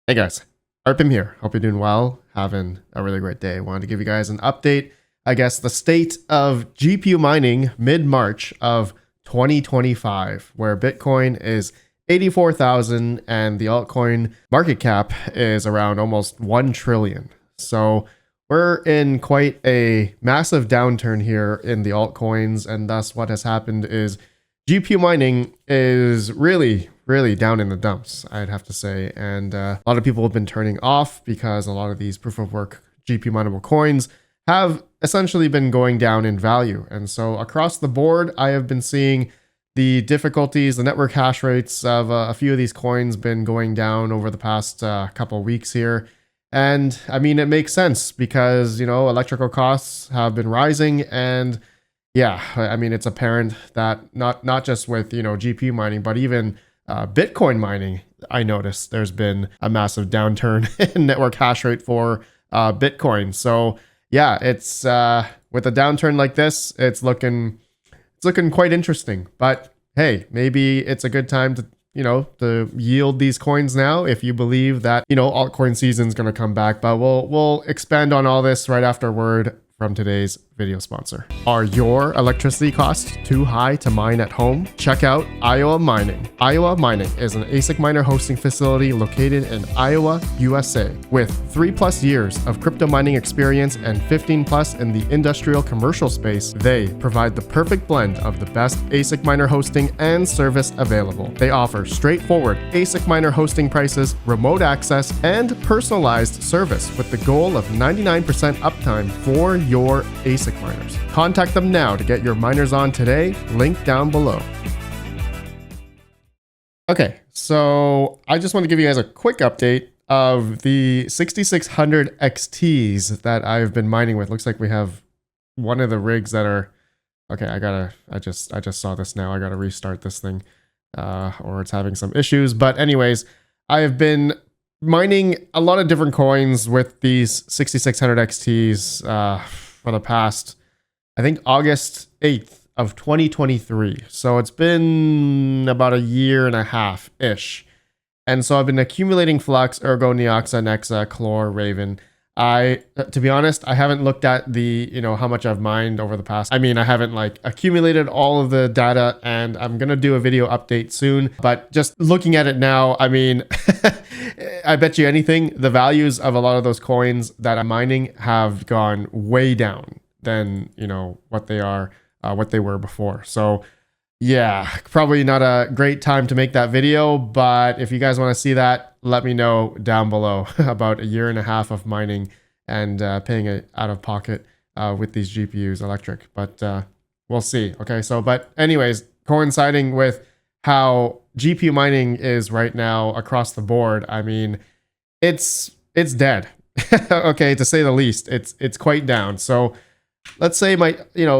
Hey guys, RPM here. Hope you're doing well, having a really great day. Wanted to give you guys an update, I guess, the state of GPU mining mid-March of 2025, where Bitcoin is 84,000 and the altcoin market cap is around almost 1 trillion. So we're in quite a massive downturn here in the altcoins, and thus what has happened is GPU mining is really down in the dumps, I'd have to say. And a lot of people have been turning off because a lot of these proof of work GPU mineable coins have essentially been going down in value. And so across the board, I have been seeing the difficulties, the network hash rates of a few of these coins been going down over the past couple of weeks here. And I mean, it makes sense because, you know, electrical costs have been rising, and yeah, I mean, it's apparent that not just with, you know, GPU mining, but even Bitcoin mining, I noticed there's been a massive downturn in network hash rate for Bitcoin. So yeah, it's with a downturn like this, it's looking quite interesting. But hey, maybe it's a good time to, you know, to yield these coins now if you believe that, you know, altcoin season is going to come back. But we'll expand on all this right after a word from today's video sponsor. Are your electricity costs too high to mine at home? Check out Iowa Mining. Iowa Mining is an ASIC miner hosting facility located in Iowa, USA. With 3+ years of crypto mining experience and 15+ in the industrial commercial space, they provide the perfect blend of the best ASIC miner hosting and service available. They offer straightforward ASIC miner hosting prices, remote access, and personalized service with the goal of 99% uptime for your ASIC miners. Contact them now to get your miners on today. Link down below. Okay, so I just want to give you guys a quick update of the 6600 XTs that I've been mining with. Looks like we have one of the rigs that are okay. I just saw this now. I gotta restart this thing, or it's having some issues. But anyways, I have been mining a lot of different coins with these 6600 XTs for the past, I think, August 8th of 2023. So it's been about a year and a half-ish. And so I've been accumulating Flux, Ergo, Neoxa, Nexa, Chlor, Raven. To be honest, I haven't looked at the, you know, how much I've mined over the past. I mean, I haven't like accumulated all of the data, and I'm going to do a video update soon. But just looking at it now, I mean, I bet you anything, the values of a lot of those coins that I'm mining have gone way down than, you know, what they were before. So yeah, probably not a great time to make that video, but if you guys want to see that, let me know down below. About a year and a half of mining and paying it out of pocket with these GPUs electric, but we'll see. Okay, so but anyways, coinciding with how GPU mining is right now across the board, I mean, it's dead. Okay, to say the least. It's quite down. So let's say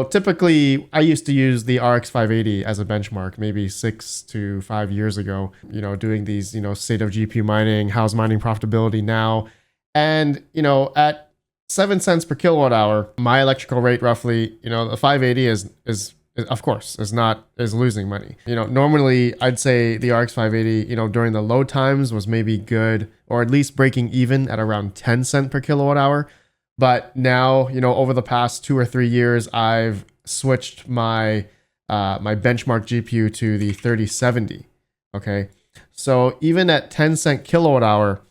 typically I used to use the RX 580 as a benchmark maybe 6 to 5 years ago, you know, doing these, you know, state of GPU mining, how's mining profitability now. And, you know, at 7 cents per kilowatt hour, my electrical rate roughly, you know, the 580 is of course is losing money. You know, normally I'd say the RX 580, you know, during the low times was maybe good, or at least breaking even at around 10 cents per kilowatt hour. But now, you know, over the past 2 or 3 years, I've switched my my benchmark GPU to the 3070. Okay, so even at 10-cent kilowatt hour,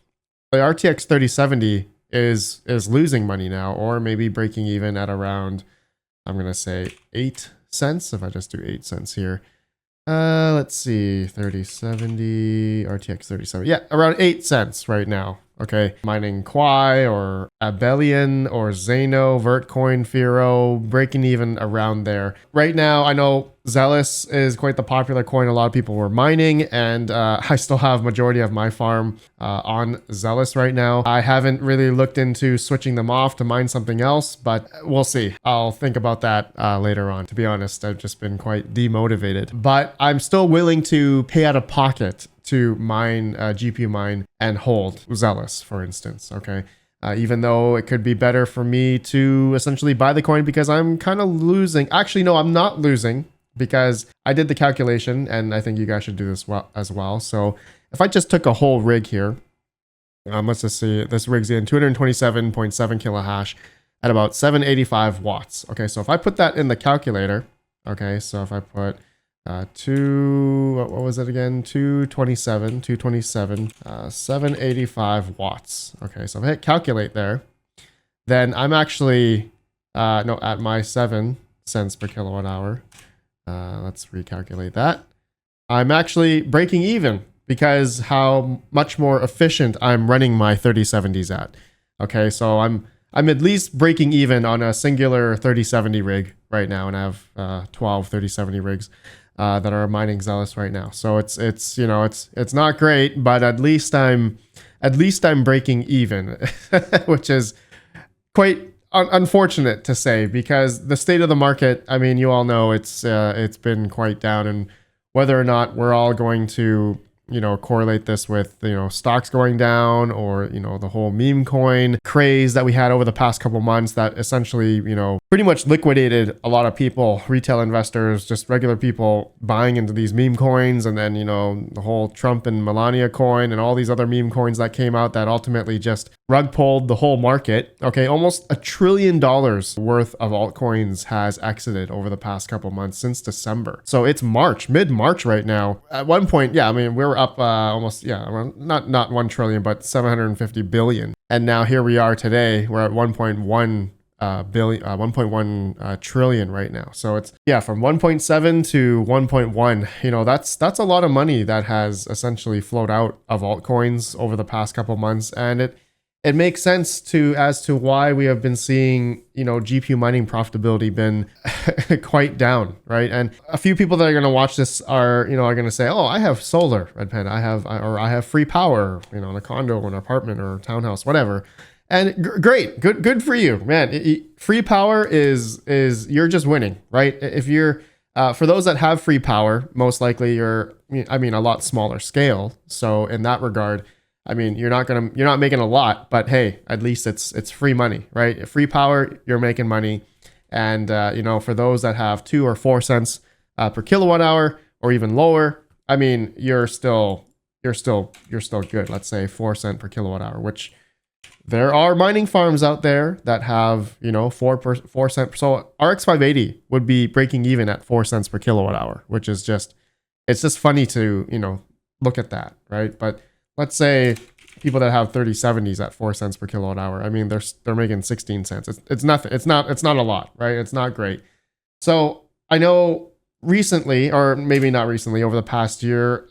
the RTX 3070 is losing money now, or maybe breaking even at around, I'm gonna say 8 cents. If I just do 8 cents here, let's see, 3070 RTX 3070, yeah, around 8 cents right now. Okay, mining Quai or Abelian or Zeno, Vertcoin, Firo, breaking even around there. Right now, I know Zealous is quite the popular coin a lot of people were mining, and I still have majority of my farm on Zealous right now. I haven't really looked into switching them off to mine something else, but we'll see. I'll think about that later on. To be honest, I've just been quite demotivated, but I'm still willing to pay out of pocket to mine, GPU mine and hold Zealous, for instance, okay? Even though it could be better for me to essentially buy the coin because I'm kind of losing. Actually, no, I'm not losing because I did the calculation, and I think you guys should do this as well. So if I just took a whole rig here Let's just see. This rig's in 227.7 kilohash at about 785 watts. Okay, so if I put that in the calculator, okay, so if I put what was it again? 227, 785 watts. Okay, so if I hit calculate there, then I'm actually, no, at my 7 cents per kilowatt hour. Let's recalculate that. I'm actually breaking even because how much more efficient I'm running my 3070s at. Okay, so I'm at least breaking even on a singular 3070 rig right now, and I have 12 3070 rigs that are mining Zealous right now. So it's you know it's not great, but at least I'm breaking even, which is quite unfortunate to say, because the state of the market, I mean, you all know it's been quite down, and whether or not we're all going to, you know, correlate this with, you know, stocks going down, or, you know, the whole meme coin craze that we had over the past couple months that essentially, you know, pretty much liquidated a lot of people, retail investors, just regular people buying into these meme coins. And then, you know, the whole Trump and Melania coin and all these other meme coins that came out that ultimately just rug pulled the whole market. Okay, almost $1 trillion worth of altcoins has exited over the past couple months since December. So it's March, mid-March right now. At one point, yeah, I mean, we were up almost, yeah, around, not 1 trillion, but 750 billion. And now here we are today, we're at 1.1 trillion right now. So it's, yeah, from 1.7 to 1.1, you know, that's a lot of money that has essentially flowed out of altcoins over the past couple months. And it makes sense as to why we have been seeing, you know, GPU mining profitability been quite down, right? And a few people that are going to watch this are going to say, oh, I have solar, Red Panda, I have free power, you know, in a condo or an apartment or a townhouse, whatever. And great, good for you, man. Free power is you're just winning, right? If you're for those that have free power, most likely you're, I mean, a lot smaller scale. So in that regard, I mean, you're not making a lot, but hey, at least it's free money, right? Free power, you're making money. And you know, for those that have 2 or 4 cents per kilowatt hour or even lower, I mean, you're still good. Let's say 4 cents per kilowatt hour, which there are mining farms out there that have, you know, 4 cents. So RX 580 would be breaking even at 4 cents per kilowatt hour, which is it's just funny to, you know, look at that, right? But let's say people that have 3070s at 4 cents per kilowatt hour, I mean, they're making 16 cents. It's nothing. It's not a lot, right? It's not great. So I know recently, or maybe not recently, over the past year,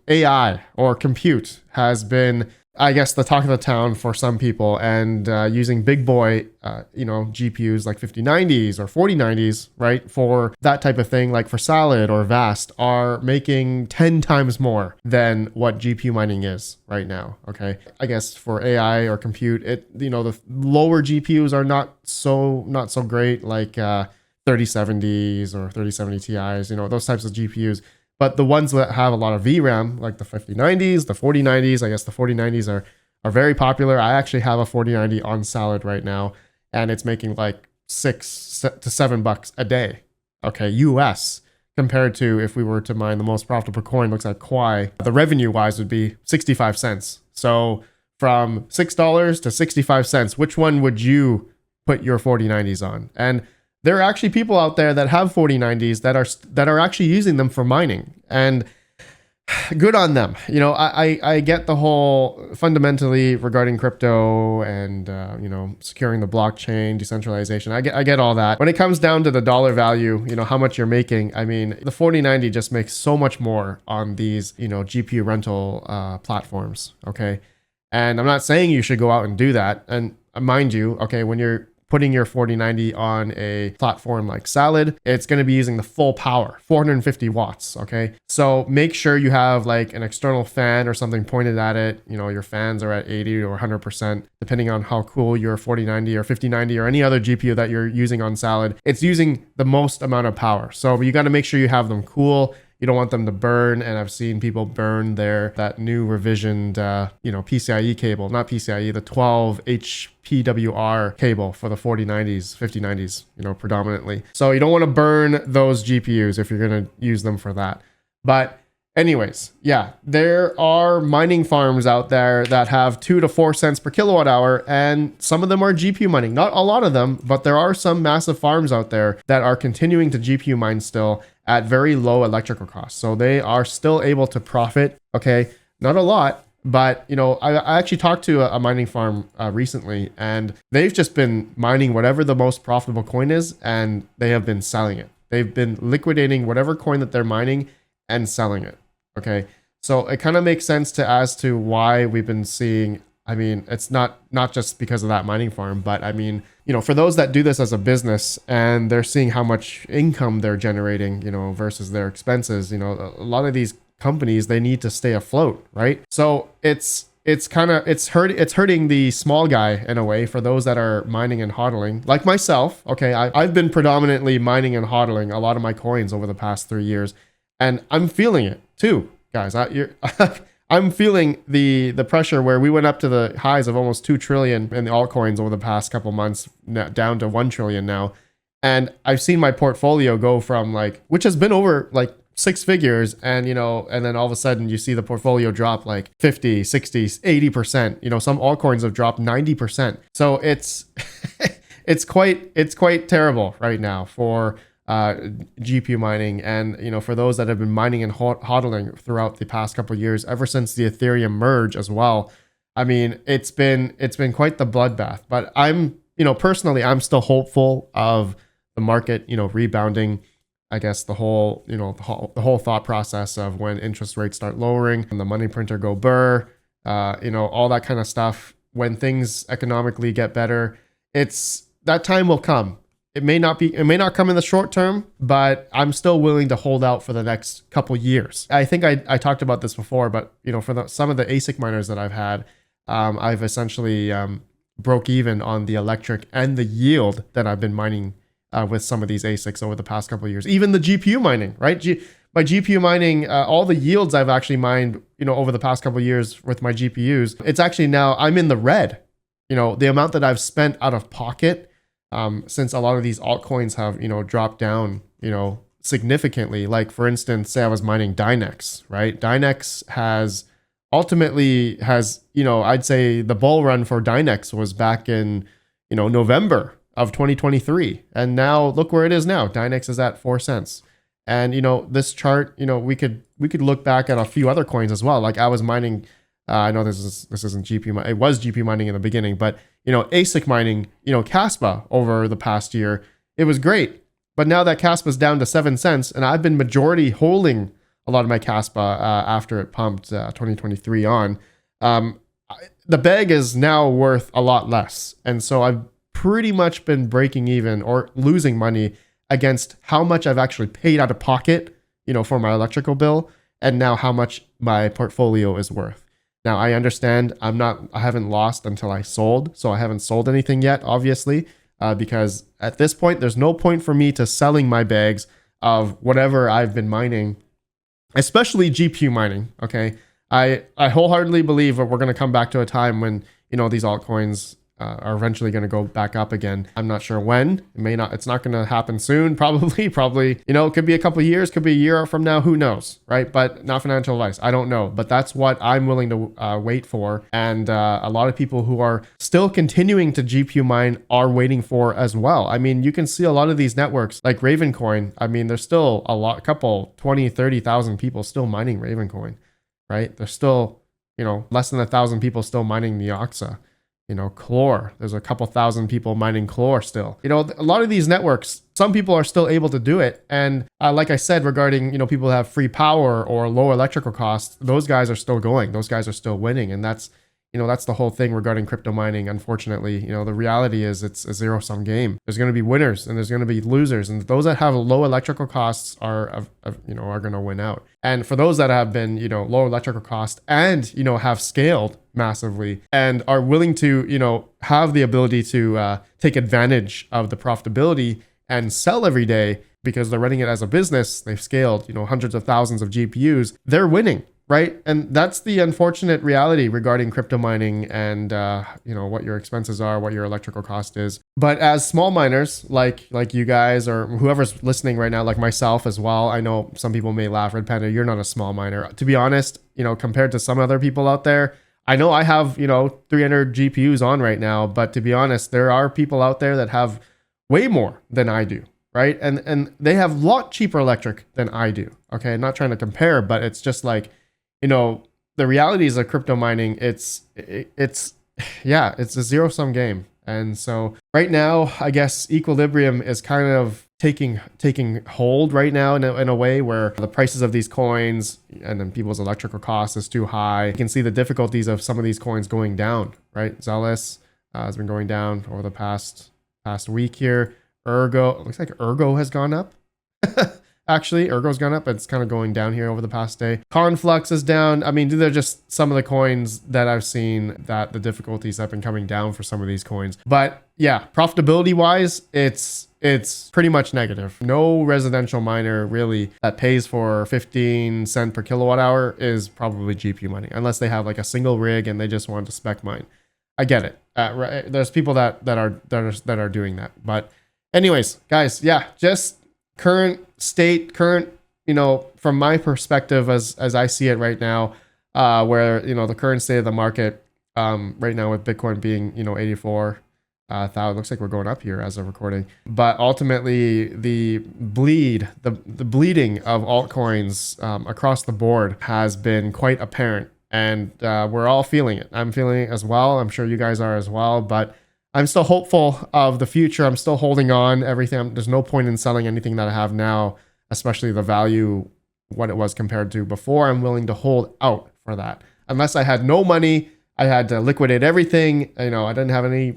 AI or compute has been, I guess, the talk of the town for some people, and using big boy, you know, GPUs like 5090s or 4090s, right, for that type of thing, like for Salad or Vast, are making 10 times more than what GPU mining is right now. Okay, I guess for AI or compute, you know, the lower GPUs are not so great, like 3070s or 3070 Ti's, you know, those types of GPUs. But the ones that have a lot of VRAM, like the 5090s, the 4090s, I guess the 4090s are very popular. I actually have a 4090 on Salad right now, and it's making like $6 to $7 a day, okay, US, compared to if we were to mine the most profitable coin, looks like Quai, the revenue wise would be 65 cents. So from $6 to 65 cents, which one would you put your 4090s on? And there are actually people out there that have 4090s that are actually using them for mining, and good on them. You know, I get the whole fundamentally regarding crypto and you know, securing the blockchain, decentralization. I get all that. When it comes down to the dollar value, you know, how much you're making, I mean, the 4090 just makes so much more on these, you know, GPU rental platforms. Okay, and I'm not saying you should go out and do that. And mind you, okay, when you're putting your 4090 on a platform like Salad, it's going to be using the full power, 450 watts. Okay, so make sure you have like an external fan or something pointed at it. You know, your fans are at 80 or 100%, depending on how cool your 4090 or 5090 or any other GPU that you're using on Salad. It's using the most amount of power, so you got to make sure you have them cool. You don't want them to burn, and I've seen people burn that new revisioned, you know, PCIe cable, not PCIe, the 12 HPWR cable for the 4090s, 5090s, you know, predominantly. So you don't want to burn those GPUs if you're going to use them for that. But Anyways, yeah, there are mining farms out there that have 2 to 4 cents per kilowatt hour, and some of them are GPU mining. Not a lot of them, but there are some massive farms out there that are continuing to GPU mine still at very low electrical costs. So they are still able to profit. Okay, not a lot, but I actually talked to a mining farm recently, and they've just been mining whatever the most profitable coin is, and they have been selling it. They've been liquidating whatever coin that they're mining and selling it. Okay, so it kind of makes sense as to why we've been seeing. I mean, it's not just because of that mining farm, but I mean, for those that do this as a business and they're seeing how much income they're generating, versus their expenses, a lot of these companies, they need to stay afloat, right? So it's hurting the small guy in a way for those that are mining and hodling, like myself. Okay, I've been predominantly mining and hodling a lot of my coins over the past 3 years. And I'm feeling it too, guys. I'm feeling the pressure where we went up to the highs of almost 2 trillion in the altcoins over the past couple months, down to 1 trillion now. And I've seen my portfolio go from which has been over 6 figures, and and then all of a sudden you see the portfolio drop 50, 60, 80%. Some altcoins have dropped 90%. So it's it's quite terrible right now for GPU mining, and for those that have been mining and hodling throughout the past couple of years, ever since the Ethereum merge as well. I mean, it's been quite the bloodbath. But I'm personally, I'm still hopeful of the market rebounding. I guess the whole the whole thought process of when interest rates start lowering and the money printer go burr, all that kind of stuff. When things economically get better, that time will come. It may not come in the short term, but I'm still willing to hold out for the next couple years. I think I talked about this before, but for some of the ASIC miners that I've had, I've essentially broke even on the electric and the yield that I've been mining with some of these ASICs over the past couple of years. Even the GPU mining, right? My GPU mining, all the yields I've actually mined, over the past couple of years with my GPUs, it's actually now I'm in the red. The amount that I've spent out of pocket. Since a lot of these altcoins have, dropped down, significantly. Like for instance, say I was mining Dynex, right? Dynex has, I'd say the bull run for Dynex was back in, November of 2023. And now look where it is now. Dynex is at 4 cents. And, this chart, we could look back at a few other coins as well. Like I was mining, I know this isn't GPU. It was GPU mining in the beginning, but ASIC mining, Caspa over the past year, it was great. But now that Caspa's down to 7 cents, and I've been majority holding a lot of my Caspa after it pumped 2023 on. The bag is now worth a lot less, and so I've pretty much been breaking even or losing money against how much I've actually paid out of pocket, for my electrical bill, and now how much my portfolio is worth. Now, I understand I haven't lost until I sold, so I haven't sold anything yet, obviously, because at this point, there's no point for me to selling my bags of whatever I've been mining, especially GPU mining, okay? I wholeheartedly believe that we're going to come back to a time when, these altcoins are eventually going to go back up again. I'm not sure when. It's not going to happen soon, probably, it could be a couple of years, could be a year from now, who knows, right? But not financial advice. I don't know, but that's what I'm willing to wait for. And a lot of people who are still continuing to GPU mine are waiting for as well. I mean, you can see a lot of these networks like Ravencoin. I mean, there's still a couple, 20, 30,000 people still mining Ravencoin, right? There's still, less than 1,000 people still mining Neoxa. Chlor, there's a couple thousand people mining Chlor still. A lot of these networks, some people are still able to do it. And like I said, regarding, people who have free power or low electrical costs, those guys are still going. Those guys are still winning. And that's the whole thing regarding crypto mining. Unfortunately, the reality is it's a zero-sum game. There's going to be winners and there's going to be losers. And those that have low electrical costs are going to win out. And for those that have been, low electrical cost and, have scaled massively and are willing to, have the ability to take advantage of the profitability and sell every day because they're running it as a business, they've scaled, hundreds of thousands of GPUs, they're winning. right? And that's the unfortunate reality regarding crypto mining and you know, what your expenses are, what your electrical cost is. But as small miners like you guys or whoever's listening right now, like myself as well, I know some people may laugh, Red Panda, you're not a small miner. To be honest, you know, compared to some other people out there, I know I have, you know, 300 GPUs on right now, but to be honest, there are people out there that have way more than I do, right? And they have a lot cheaper electric than I do. Okay, I'm not trying to compare, but it's just like, you know, the realities of crypto mining, it's yeah, it's a zero sum game. And so right now, I guess equilibrium is kind of taking hold right now in a way where the prices of these coins and then people's electrical costs is too high. You can see the difficulties of some of these coins going down, right? Zealous has been going down over the past week here. Ergo, looks like Ergo has gone up. Actually, Ergo's gone up. It's kind of going down here over the past day. Conflux is down. I mean, they're just some of the coins that I've seen that the difficulties have been coming down for some of these coins. But yeah, profitability wise, it's pretty much negative. No residential miner really that pays for 15 cents per kilowatt hour is probably GPU mining, unless they have like a single rig and they just want to spec mine. I get it. Right, there's people that are doing that. But anyways, guys, yeah, just current, you know, from my perspective as I see it right now, where, you know, the current state of the market right now with Bitcoin being, you know, 84,000, looks like we're going up here as of recording. But ultimately the bleeding of altcoins across the board has been quite apparent, and we're all feeling it. I'm feeling it as well. I'm sure you guys are as well, but I'm still hopeful of the future. I'm still holding on everything. There's no point in selling anything that I have now, especially the value, what it was compared to before. I'm willing to hold out for that. Unless I had no money, I had to liquidate everything. You know, I didn't have any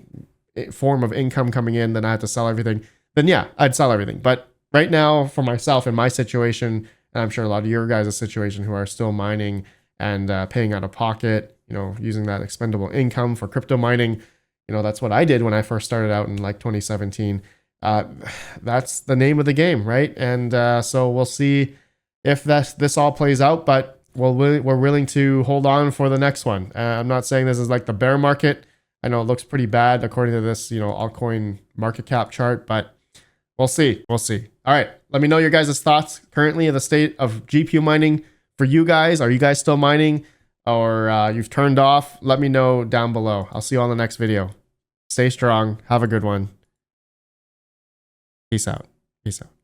form of income coming in, then I had to sell everything. Then yeah, I'd sell everything. But right now, for myself in my situation, and I'm sure a lot of your guys' situation who are still mining and paying out of pocket, you know, using that expendable income for crypto mining, you know, that's what I did when I first started out in like 2017. That's the name of the game, right? And so we'll see if this all plays out, but we're willing to hold on for the next one. I'm not saying this is like the bear market. I know it looks pretty bad according to this, you know, altcoin market cap chart, but we'll see. We'll see. All right. Let me know your guys' thoughts currently in the state of GPU mining for you guys. Are you guys still mining, or you've turned off? Let me know down below. I'll see you on the next video. Stay strong. Have a good one. Peace out. Peace out.